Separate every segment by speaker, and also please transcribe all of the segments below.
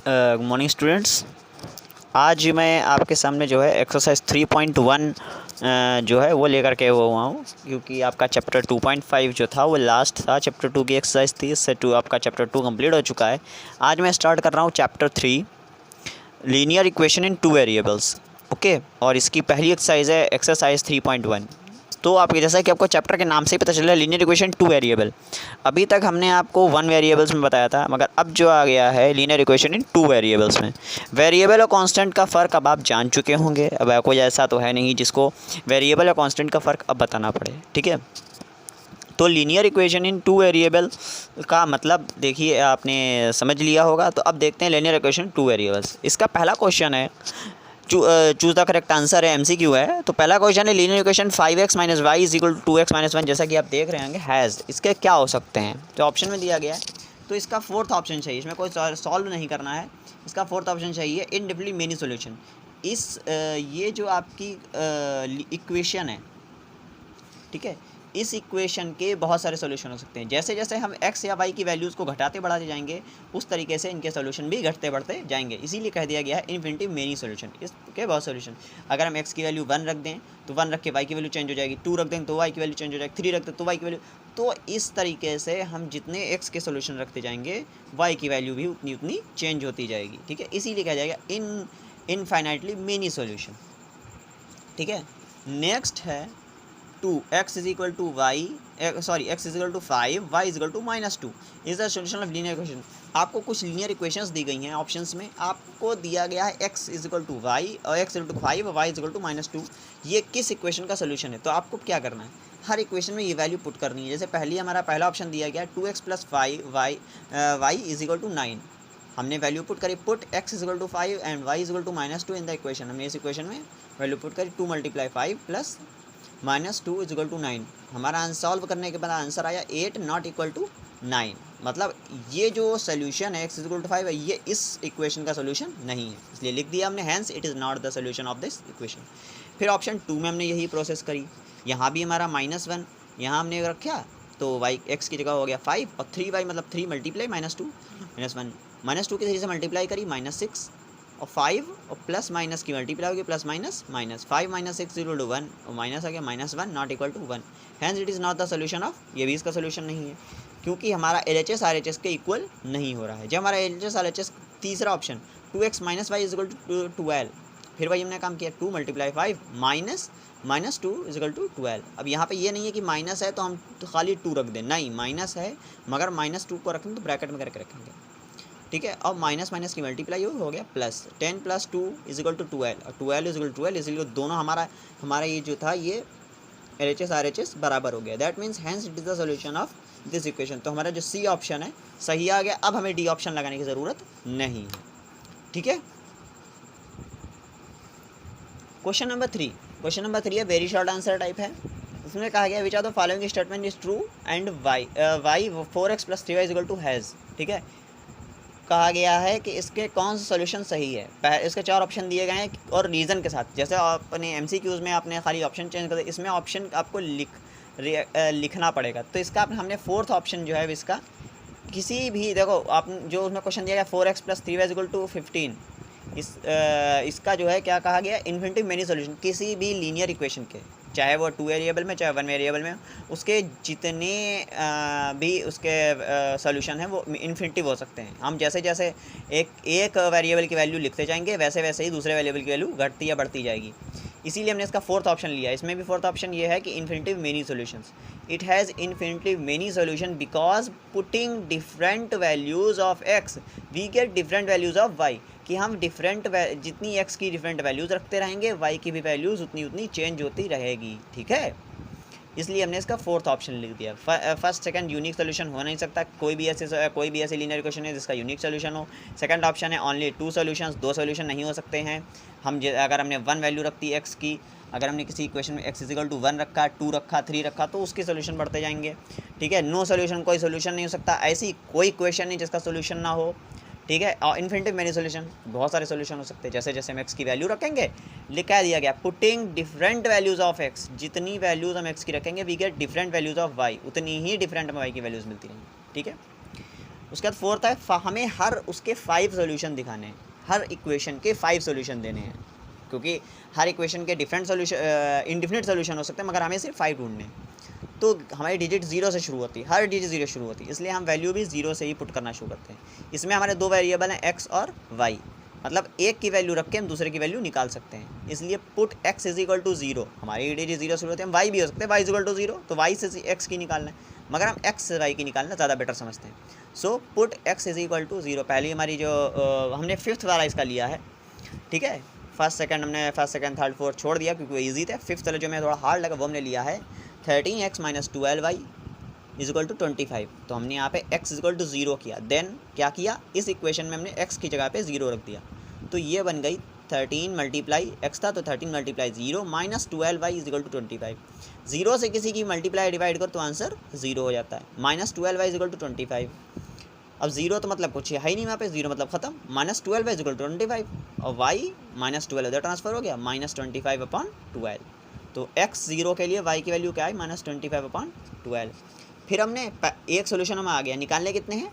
Speaker 1: Good morning students. आज मैं आपके सामने जो है एक्सरसाइज 3.1 जो है वो लेकर के हुआ हूँ, क्योंकि आपका चैप्टर 2.5 जो था वो लास्ट था। चैप्टर 2 की एक्सरसाइज थी, इससे आपका चैप्टर 2 कंप्लीट हो चुका है। आज मैं स्टार्ट कर रहा हूँ chapter 3, linear equation in 2 variables. Okay, और इसकी पहली एक्सरसाइज है एक्सरसाइज 3.1। तो आपके जैसा कि आपको चैप्टर के नाम से ही पता चल रहा है, लीनियर इक्वेशन 2 वेरिएबल। अभी तक हमने आपको 1 वेरिएबल्स में बताया था, मगर अब जो आ गया है लीनियर इक्वेशन इन 2 वेरिएबल्स में। वेरिएबल और कांस्टेंट का फ़र्क अब आप जान चुके होंगे। अब कोई ऐसा तो है नहीं जिसको वेरिएबल और कांस्टेंट का फ़र्क अब बताना पड़े, ठीक है। तो लीनियर इक्वेशन इन 2 वेरिएबल का मतलब देखिए आपने समझ लिया होगा। तो अब देखते हैं लीनियर इक्वेशन 2 वेरिएबल्स। इसका पहला क्वेश्चन है, चूज़ द करेक्ट आंसर है, MCQ है। तो पहला क्वेश्चन है linear equation 5x - y = 2x - 1, जैसा कि आप देख रहे होंगे हैज़। इसके क्या हो सकते हैं, तो ऑप्शन में दिया गया है। तो इसका फोर्थ ऑप्शन चाहिए, इसमें कोई सॉल्व नहीं करना है। इसका फोर्थ ऑप्शन चाहिए, इनडेफिनिटली मेनी सॉल्यूशन। ये जो आपकी इक्वेशन है, ठीक है, इस इक्वेशन के बहुत सारे सॉल्यूशन हो सकते हैं। जैसे जैसे हम x या y की वैल्यूज़ को घटाते बढ़ाते जाएंगे, उस तरीके से इनके सॉल्यूशन भी घटते बढ़ते जाएंगे। इसीलिए कह दिया गया है इन्फिनिटी मेनी सॉल्यूशन। इसके बहुत सॉल्यूशन। अगर हम x की वैल्यू 1 रख दें तो 1 रख के y की वैल्यू चेंज हो जाएगी, 2 रख दें तो y की वैल्यू चेंज हो जाएगी, 3 रख दें तो y की वैल्यू। तो इस तरीके से हम जितने x के सॉल्यूशन रखते जाएंगे, y की वैल्यू भी उतनी उतनी चेंज होती जाएगी, ठीक है। इसीलिए कहा जाएगा इनफाइनाइटली मेनी सॉल्यूशन, ठीक है। नेक्स्ट है 2, x = y, x = 5, y = -2 is the solution of linear equation. आपको कुछ लीनियर इक्वेशंस दी गई हैं ऑप्शंस में। आपको दिया गया है x = y और x = 5 और y = -2। ये किस इक्वेशन का सोल्यूशन है? तो आपको क्या करना है, हर इक्वेशन में ये वैल्यू पुट करनी है। जैसे हमारा पहला ऑप्शन दिया गया है 2x + 5 y = 9। हमने वैल्यू पुट करी, put x = 5 and y = -2 in the equation. हमने इस इक्वेशन में वैल्यू पुट करी 2 × 5 + -2 = 9। हमारा आंसर सॉल्व करने के बाद आंसर आया 8 ≠ 9। मतलब ये जो सोल्यूशन है x = 5 है, ये इस इक्वेशन का सोल्यूशन नहीं है, इसलिए लिख दिया हमने, hence it is not the solution of this equation. फिर ऑप्शन 2 में हमने यही प्रोसेस करी। यहाँ भी हमारा -1 यहाँ हमने रखा, तो y x की जगह हो गया 5 और 3y मतलब 3 × -2 -1 -2 की 3 से मल्टीप्लाई करी -6 और 5 और प्लस माइनस की मल्टीप्लाई होगी, प्लस माइनस माइनस 5 - 6 = 1 और माइनस आ गया -1 ≠ 1। Hence it is not the solution of, ये भी इसका सोल्यूशन नहीं है, क्योंकि हमारा LHS RHS के इक्वल नहीं हो रहा है। जब हमारा LHS RHS तीसरा ऑप्शन 2x - y = 12, फिर वही हमने काम किया 2 × 5 -2 = 12। अब यहाँ पे ये नहीं है कि माइनस है तो हम तो खाली 2 रख दें, नहीं, माइनस है मगर -2 को रखेंगे तो ब्रैकेट में करके रखेंगे, ठीक है। और माइनस माइनस की मल्टीप्लाई हो गया प्लस 10 + 2 = 12 और 12 = 12, इसलिए दोनों हमारा ये जो था ये LHS RHS बराबर हो गया। That means hence it is the solution of this equation. तो हमारा जो C ऑप्शन है सही आ गया। अब हमें D ऑप्शन लगाने की ज़रूरत नहीं है, ठीक है। क्वेश्चन नंबर 3 है, वेरी शॉर्ट आंसर टाइप है। इसमें कहा गया which are the following statement is true and y 4x + 3y = has, ठीक है। कहा गया है कि इसके कौन सा सोल्यूशन सही है। इसके 4 ऑप्शन दिए गए हैं और रीज़न के साथ। जैसे अपने MCQs में आपने खाली ऑप्शन चेंज कर दिया, इसमें ऑप्शन आपको लिखना पड़ेगा। तो इसका हमने फोर्थ ऑप्शन जो है इसका किसी भी, देखो आप जो उसमें क्वेश्चन दिया गया 4x + 3y = 15, इसका जो है क्या कहा गया, इन्फिनिटी मेनी सॉल्यूशन। किसी भी लीनियर इक्वेशन के, चाहे वो 2 वेरिएबल में चाहे 1 वेरिएबल में, उसके जितने भी उसके सॉल्यूशन हैं वो इन्फिनिटिव हो सकते हैं। हम जैसे जैसे एक वेरिएबल की वैल्यू लिखते जाएंगे, वैसे वैसे ही दूसरे वेरिएबल की वैल्यू घटती या बढ़ती जाएगी। इसीलिए हमने इसका फोर्थ ऑप्शन लिया। इसमें भी फोर्थ ऑप्शन ये है कि infinitive many solutions. It has infinitive many solution because putting different values of x we get different values of y। कि हम जितनी x की डिफरेंट वैल्यूज़ रखते रहेंगे, y की भी वैल्यूज़ उतनी उतनी चेंज होती रहेगी, ठीक है। इसलिए हमने इसका फोर्थ ऑप्शन लिख दिया। फर्स्ट सेकंड यूनिक सोल्यूशन हो नहीं सकता। कोई भी ऐसे लीनियर इक्वेशन है जिसका यूनिक सोल्यूशन हो। सेकंड ऑप्शन है ओनली 2 सॉल्यूशंस, 2 सॉल्यूशन नहीं हो सकते हैं। अगर हमने 1 वैल्यू रखती है x की, अगर हमने किसी इक्वेशन में x = 1 रखा, 2 रखा, 3 रखा, तो उसके सोल्यूशन बढ़ते जाएंगे, ठीक है। नो सोल्यूशन, कोई सोल्यूशन नहीं हो सकता। ऐसी कोई इक्वेशन नहीं जिसका सोल्यूशन ना हो, ठीक है। और इन्फिनिटिव मेनी सॉल्यूशन, बहुत सारे सॉल्यूशन हो सकते हैं। जैसे जैसे हम x की वैल्यू रखेंगे, लिखा दिया गया putting different values of x, जितनी वैल्यूज़ हम x की रखेंगे we get different values of y, उतनी ही डिफरेंट हमें y की वैल्यूज़ मिलती रहेंगी, ठीक है। उसके बाद फोर्थ है हमें हर उसके 5 सोल्यूशन दिखाने हैं, हर इक्वेशन के 5 सोल्यूशन देने हैं, क्योंकि हर इक्वेशन के डिफरेंट सोल्यूशन इनडिफिनिट सोल्यूशन हो सकते हैं, मगर हमें सिर्फ 5 ढूंढने हैं। तो हमारी डिजिट 0 से शुरू होती है, हर डिजिट 0 शुरू होती है, इसलिए हम वैल्यू भी 0 से ही पुट करना शुरू करते हैं। इसमें हमारे 2 वेरिएबल हैं x और y, मतलब एक की वैल्यू रख के हम दूसरे की वैल्यू निकाल सकते हैं। इसलिए put x is equal to 0, हमारी डिजिट 0 शुरू होती है, हम y भी हो सकते हैं, y इज इक्वल टू 0, तो y से x की निकालना है, मगर हम x से y की निकालना ज़्यादा बेटर समझते हैं। So put x is equal to 0, पहली हमारी जो हमने 5th वाला इसका लिया है, ठीक है। फर्स्ट सेकंड हमने फर्स्ट सेकंड थर्ड फोर्थ छोड़ दिया क्योंकि वो ईजी थे। 5th वाला जो मैं थोड़ा हार्ड लगा वो हमने लिया है 13x minus 12y is equal to 25। तो हमने यहाँ पे x इज इक्वल टू 0 किया, देन क्या किया, इस इक्वेशन में हमने x की जगह पे 0 रख दिया, तो ये बन गई 13 मल्टीप्लाई x था तो 13 multiply 0 minus 12y is equal to 25। 0 से किसी की मल्टीप्लाई डिवाइड कर तो आंसर 0 हो जाता है, minus 12y is equal to 25। अब 0 तो मतलब कुछ है ही नहीं वहाँ पे, 0 मतलब ख़त्म, माइनस 12 इज इक्वल टू 25, और y माइनस 12 उधर ट्रांसफर हो गया, माइनस 25 अपॉन 12। तो x 0 के लिए y की वैल्यू क्या है, माइनस 25 अपॉन 12। फिर हमने एक सोल्यूशन हमें आ गया, निकालने कितने हैं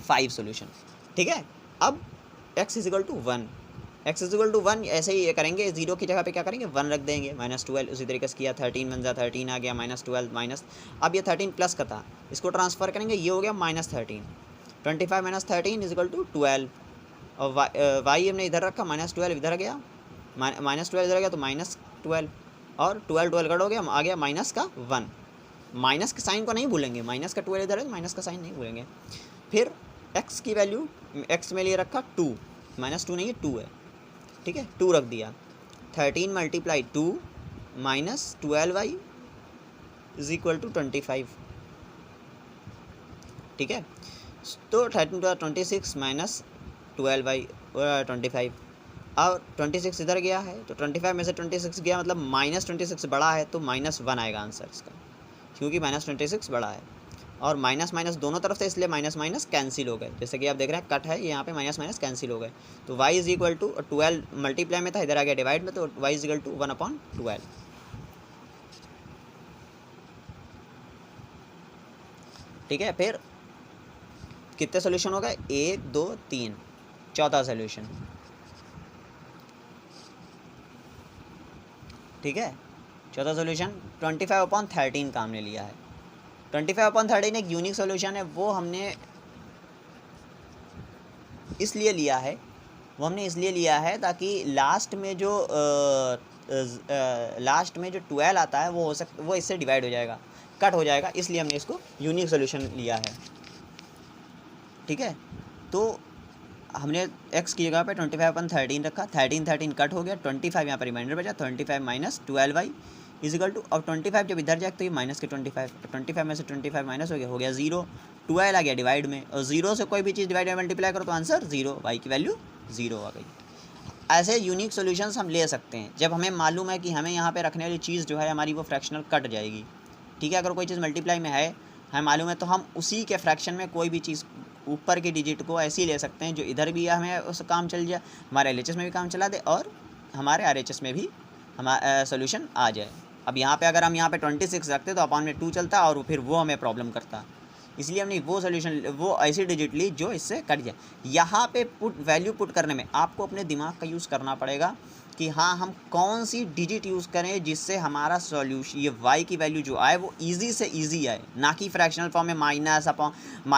Speaker 1: 5 सोल्यूशन, ठीक है। अब x is equal to 1, x is equal to 1 ऐसे ही ये करेंगे, 0 की जगह पे क्या करेंगे 1 रख देंगे, माइनस 12 उसी तरीके से किया, 13 बन जा 13 आ गया, माइनस 12 माइनस, अब ये 13 प्लस का था, इसको ट्रांसफर करेंगे, ये हो गया minus 13, 25 minus 13 is equal to 12, और y हमने इधर रखा, माइनस 12 इधर गया, माइनस 12 इधर गया तो माइनस 12, और 12 कट हो गया, आ गया माइनस का 1, माइनस के साइन को नहीं भूलेंगे, माइनस का 12 इधर है, माइनस का साइन नहीं भूलेंगे। फिर x की वैल्यू x में लिए रखा 2, माइनस 2 नहीं है 2 है, ठीक है, 2 रख दिया, 13 multiply 2 minus 12y is equal to 25, ठीक है। तो 13 to 26 माइनस 12y 25, और 26 इधर गया है तो 25 में से 26 गया, मतलब माइनस 26 बड़ा है तो माइनस 1 आएगा आंसर इसका, क्योंकि माइनस 26 बड़ा है, और माइनस माइनस दोनों तरफ से, इसलिए माइनस माइनस कैंसिल हो गए, जैसे कि आप देख रहे हैं कट है यहाँ पे, माइनस माइनस कैंसिल हो गए, तो y is equal to 12 multiply में था, इधर आ गया डिवाइड में, तो y is equal to 1 upon 12, ठीक है। फिर कितने सोल्यूशन हो गए, 1 2 3, चौथा सोल्यूशन, ठीक है। चौथा सोल्यूशन 25 अपॉन 13 का हमने लिया है, 25 अपॉन 13 एक यूनिक सोल्यूशन है, वो हमने इसलिए लिया है, ताकि लास्ट में जो 12 आता है वो इससे डिवाइड हो जाएगा, कट हो जाएगा, इसलिए हमने इसको यूनिक सोल्यूशन लिया है, ठीक है। तो हमने x की जगह पे 25 अपन 13 रखा, 13 कट हो गया, 25 यहाँ पर रिमाइंडर बचा, 25 minus 12y is equal to, अब 25 जब इधर जाए तो ये माइनस के 25 में से 25 माइनस हो गया 0, 12 आ गया डिवाइड में, और 0 से कोई भी चीज़ डिवाइड में मल्टीप्लाई करो तो आंसर 0, y की वैल्यू 0 आ गई। ऐसे यूनिक सॉल्यूशंस हम ले सकते हैं जब हमें मालूम है कि हमें यहाँ पे रखने वाली चीज़ जो है हमारी वो फ्रैक्शनल कट जाएगी, ठीक है। अगर कोई चीज़ मल्टीप्लाई में है हमें मालूम है, तो हम उसी के फ्रैक्शन में कोई भी चीज़ ऊपर की डिजिट को ऐसी ले सकते हैं जो इधर भी हमें उस काम चल जाए, हमारे LHS में भी काम चला दे, और हमारे RHS में भी हमारा सोल्यूशन आ जाए। अब यहाँ पे अगर हम यहाँ पे 26 रखते तो अपॉन में 2 चलता, और फिर वो हमें प्रॉब्लम करता, इसलिए हमने वो सोल्यूशन, वो ऐसी डिजिट ली जो इससे कट जाए। यहाँ पे वैल्यू पुट करने में आपको अपने दिमाग का यूज़ करना पड़ेगा कि हाँ हम कौन सी डिजिट यूज़ करें जिससे हमारा सॉल्यूशन, ये y की वैल्यू जो आए वो इजी से इजी आए, ना कि फ्रैक्शनल फॉर्म में -1 अपॉन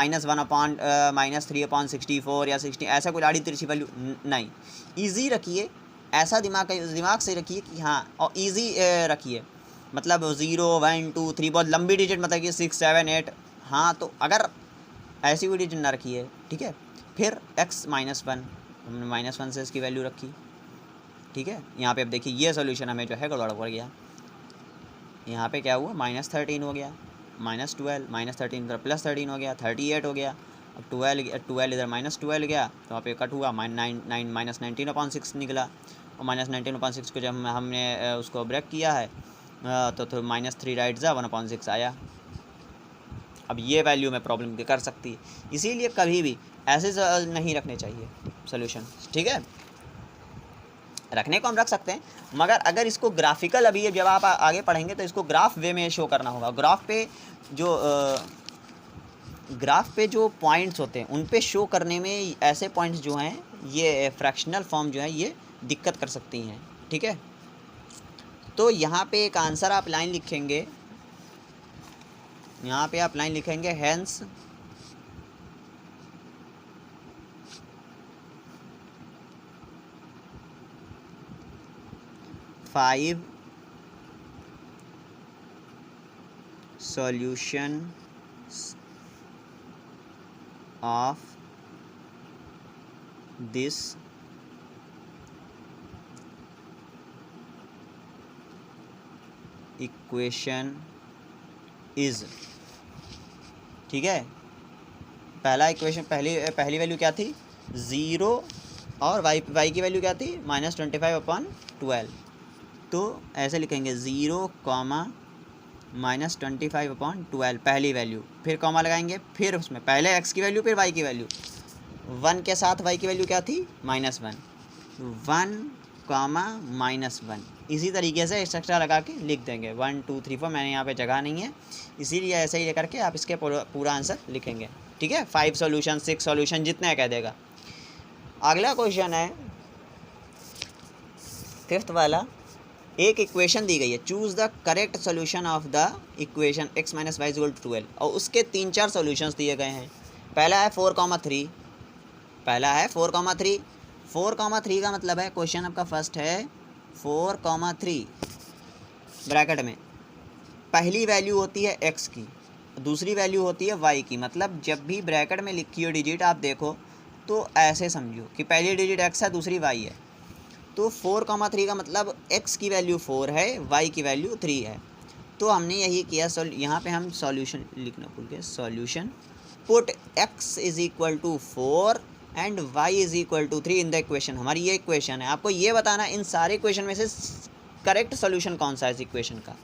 Speaker 1: -3 अपॉन 64 या 60, ऐसा कोई आड़ी तिरछी वैल्यू नहीं, ईजी रखिए, ऐसा दिमाग से रखिए कि हाँ, और ईजी रखिए, मतलब 0 1 2 3 बहुत लंबी डिजिट, मतलब कि 6 7 8, हाँ, तो अगर ऐसी कोई डिजिट ना रखिए, ठीक है। फिर x -1, हमने -1 से इसकी वैल्यू रखी, ठीक है। यहाँ पे अब देखिए ये सोल्यूशन हमें जो है गड़बड़ हो गया, यहाँ पे क्या हुआ, -13 हो गया, -12 -13 इधर +13 हो गया, 38 हो गया, अब 12 इधर -12 गया, तो वहाँ पे कट हुआ, -19/6 निकला, और -19/6 को जब हमने उसको ब्रेक किया है तो -3 राइट जा 1/6 आया। अब ये वैल्यू में प्रॉब्लम कर सकती है, इसीलिए कभी भी ऐसे नहीं रखने चाहिए सोल्यूशन, ठीक है। रखने को हम रख सकते हैं, मगर अगर इसको ग्राफिकल, अभी जब आप आगे पढ़ेंगे तो इसको ग्राफ वे में शो करना होगा। ग्राफ पे जो ग्राफ पे जो पॉइंट्स होते हैं उन पे शो करने में ऐसे पॉइंट्स जो हैं ये फ्रैक्शनल फॉर्म जो है ये दिक्कत कर सकती हैं, ठीक है। तो यहाँ पे एक आंसर आप लाइन लिखेंगे, यहाँ पे आप लाइन लिखेंगे hence five solution of this equation is, ठीक है। पहला इक्वेशन पहली वैल्यू क्या थी 0 और y की वैल्यू क्या थी -25/12। तो ऐसे लिखेंगे 0, -25/12 पहली वैल्यू, फिर कॉमा लगाएंगे, फिर उसमें पहले x की वैल्यू फिर y की वैल्यू, 1 के साथ y की वैल्यू क्या थी -1, 1, -1। इसी तरीके से स्ट्रक्चर लगा के लिख देंगे 1 2 3 4। मैंने यहाँ पे जगह नहीं है, इसीलिए ऐसे ही लेकर के आप इसके पूरा आंसर लिखेंगे, ठीक है। 5 सॉल्यूशन 6 सॉल्यूशन जितने कह देगा। अगला क्वेश्चन है 5th वाला। एक इक्वेशन दी गई है, choose the correct solution of the equation x - y = 12 और उसके 3-4 सॉल्यूशंस दिए गए हैं। पहला है 4,3, पहला है 4,3। 4,3 का मतलब है क्वेश्चन आपका फर्स्ट है 4,3 ब्रैकेट में पहली वैल्यू होती है x की, दूसरी वैल्यू होती है y की। मतलब जब भी ब्रैकेट में लिखी हो डिजिट आप देखो तो ऐसे समझो कि पहली डिजिट x है, दूसरी y है। तो 4,3 का मतलब x की वैल्यू 4 है, y की वैल्यू 3 है। तो हमने यही किया, यहाँ पे हम सॉल्यूशन लिखना भूल गए। Solution put x = 4 and y = 3 in the equation. हमारी ये इक्वेशन है, आपको ये बताना इन सारे इक्वेशन में से करेक्ट सॉल्यूशन कौन सा है इस इक्वेशन का।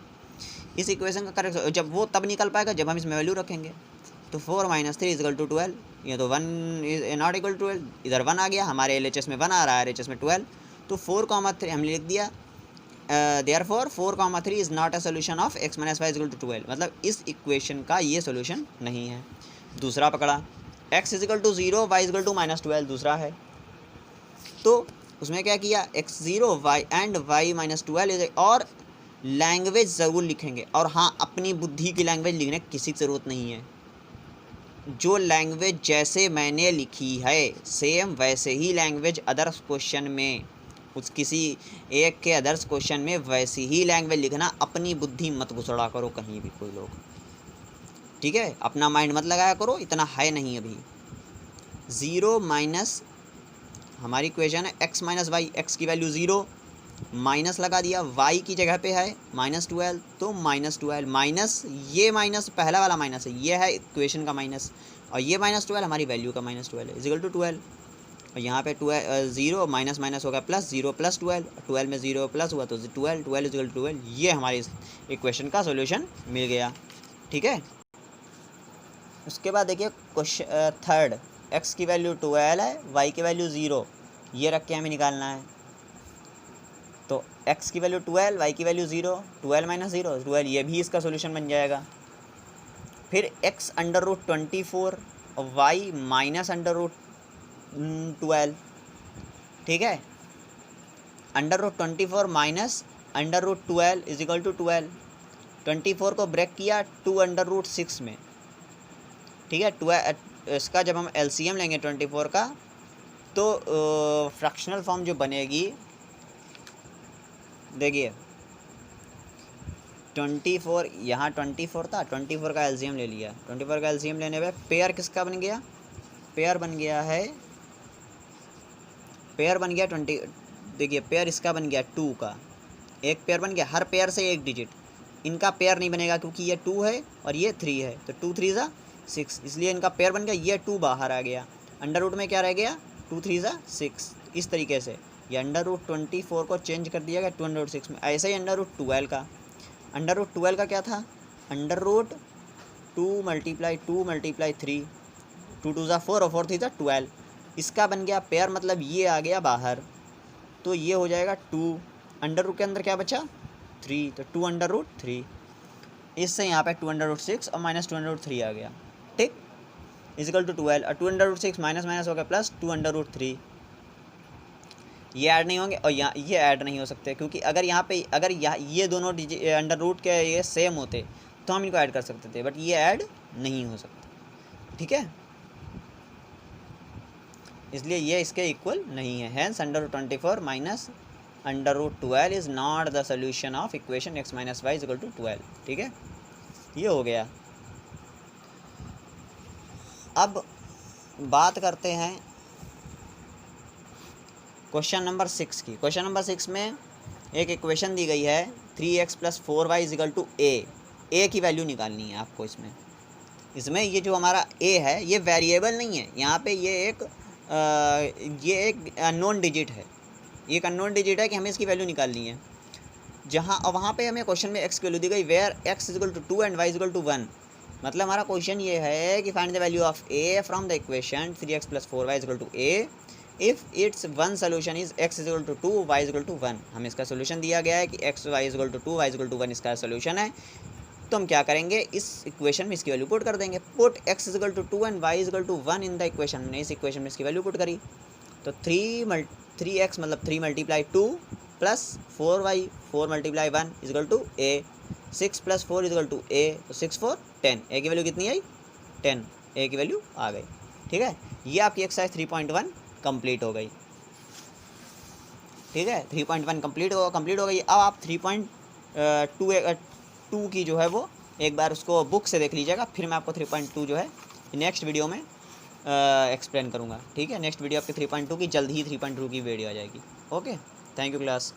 Speaker 1: इस इक्वेशन का करेक्ट जब वो तब निकल पाएगा जब हम इसमें वैल्यू रखेंगे। तो 4 - 3 = 12, ये तो 1 इज नॉट इक्वल टू 12, इधर 1 आ गया, हमारे LHS में 1 आ रहा है, RHS में 12। तो 4,3 हमने लिख दिया, therefore 4,3 is not a solution of x - y = 12। मतलब इस इक्वेशन का ये सोल्यूशन नहीं है। दूसरा पकड़ा x = 0 y = -12, दूसरा है। तो उसमें क्या किया x 0 y एंड y -12 और लैंग्वेज ज़रूर लिखेंगे। और हाँ, अपनी बुद्धि की लैंग्वेज लिखने की किसी की ज़रूरत नहीं है। जो लैंग्वेज जैसे मैंने लिखी है सेम वैसे ही लैंग्वेज अदर्स क्वेश्चन में, उस किसी एक के अदर्स क्वेश्चन में वैसी ही लैंग्वेज लिखना। अपनी बुद्धि मत घुसड़ा करो कहीं भी कोई लोग, ठीक है। अपना माइंड मत लगाया करो, इतना है नहीं अभी। 0 माइनस हमारी इक्वेशन है x - y, x की वैल्यू 0, माइनस लगा दिया, y की जगह पे है -12, तो -12 माइनस, ये माइनस पहला वाला माइनस है, ये है इक्वेशन का माइनस, और ये -12 हमारी वैल्यू का -12 है, = 12। और यहाँ पे 0 माइनस माइनस होगा प्लस, 0 + 12, 12 में 0 प्लस हुआ तो 12, 12 = 12। ये हमारी इस इक्वेशन का सोल्यूशन मिल गया, ठीक है। उसके बाद देखिए क्वेश्चन 3rd, x की वैल्यू 12 है, y की वैल्यू 0, ये रख के हमें निकालना है। तो x की वैल्यू 12, y की वैल्यू 0, 12 - 0 12, ये भी इसका सोल्यूशन बन जाएगा। फिर x √24 और y -√12, ठीक है। √24 माइनस √12 = 12। 24 को ब्रेक किया 2 √6 में, ठीक है। 12 इसका जब हम LCM लेंगे 24 का तो फ्रैक्शनल फॉर्म जो बनेगी, देखिए 24 यहाँ 24 था, 24 का LCM ले लिया। 24 का LCM लेने पे पेयर किसका बन गया, पेयर बन गया है, पेयर बन गया 20। देखिए पेयर इसका बन गया 2 का, एक पेयर बन गया, हर पेयर से एक डिजिट। इनका पेयर नहीं बनेगा क्योंकि ये 2 है और ये 3 है, तो 2 3 ज़ा 6, इसलिए इनका पेयर बन गया। ये 2 बाहर आ गया, अंडर रूट में क्या रह गया 2 3 ज़ा 6। इस तरीके से ये √24 को चेंज कर दिया गया 2 √6 में। ऐसे ही √12 का, √12 का क्या था, √2 × 2 × 3, 2 2 ज़ा 4 और 4 3 ज़ा 12। इसका बन गया पेयर, मतलब ये आ गया बाहर, तो ये हो जाएगा 2, अंडर रूट के अंदर क्या बचा 3, तो 2 √3। इससे यहाँ पे 2 √6 और -2 √3 आ गया, ठीक। इजिकल टू 12 और 2√6 माइनस माइनस हो गया प्लस 2√3। ये ऐड नहीं होंगे और यहाँ ये ऐड नहीं हो सकते, क्योंकि अगर यहाँ पे अगर ये दोनों अंडर रूट के ये सेम होते तो हम इनको ऐड कर सकते थे, बट ये ऐड नहीं हो सकते। ठीक है, इसलिए ये इसके इक्वल नहीं है। Hence under root 24 minus under root 12 is not the solution of equation x minus Y equal to 12। ठीक है, ये हो गया। अब बात करते हैं क्वेश्चन नंबर 6 की। क्वेश्चन नंबर 6 में एक इक्वेशन दी गई है 3x + 4y इक्वल टू ए की वैल्यू निकालनी है आपको। इसमें ये जो हमारा a है ये वेरिएबल नहीं है, यहाँ पे ये एक अननोन डिजिट है। ये एक अननोन डिजिट है कि हमें इसकी वैल्यू निकालनी है। जहाँ और वहाँ पे हमें क्वेश्चन में x की वैल्यू दी गई where x equal to 2 and y equal to 1। मतलब हमारा क्वेश्चन ये है कि find the value of a from the equation 3x + 4y equal to a if its one solution is x equal to 2 y equal to 1। हमें इसका solution दिया गया है कि x y equal to 2 y equal to 1 इसका solution है। तो हम क्या करेंगे, इस इक्वेशन में इसकी वैल्यू पुट कर देंगे। Put x equal to 2 and y equal to 1 in the equation. हमने इस इक्वेशन में इसकी वैल्यू पुट करी तो 3x मतलब 3 × 2 plus 4y 4 × 1 equal to a 6 + 4 equal to a। तो 6 4 10, a की वैल्यू कितनी आई 10, a की वैल्यू आ गई। ठीक है, ये आपकी एक्सरसाइज 3.1 कंप्लीट हो गई। ठीक है, 3.1 कंप्लीट हो गई। अब आप 3.2 की जो है वो एक बार उसको बुक से देख लीजिएगा, फिर मैं आपको 3.2 जो है नेक्स्ट वीडियो में एक्सप्लेन करूँगा। ठीक है, नेक्स्ट वीडियो आपकी 3.2 की जल्द ही 3.2 की वीडियो आ जाएगी। Okay, thank you class.